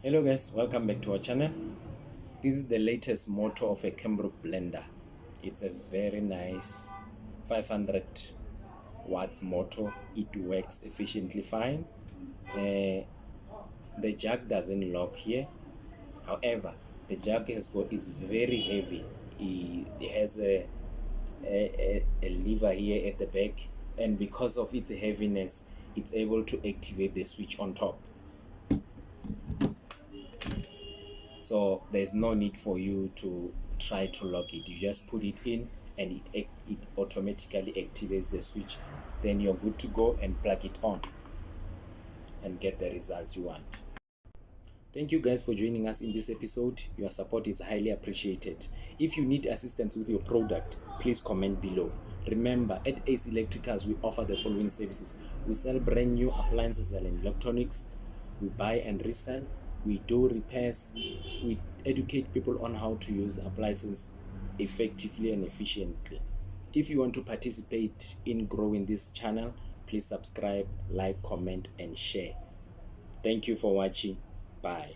Hello guys, welcome back to our channel. This is the latest motor of a Kambrook blender. It's a very nice 500 watts motor. It works efficiently fine. The jack doesn't lock here. However, the jack it's very heavy. It has a lever here at the back, and because of its heaviness, it's able to activate the switch on top. So there's no need for you to try to lock it. You just put it in and it automatically activates the switch. Then you're good to go and plug it on and get the results you want. Thank you guys for joining us in this episode. Your support is highly appreciated. If you need assistance with your product, please comment below. Remember, at Ace Electricals, we offer the following services. We sell brand new appliances and electronics. We buy and resell. We do repairs. We educate people on how to use appliances effectively and efficiently. If you want to participate in growing this channel, please subscribe, like, comment, and share. Thank you for watching. Bye.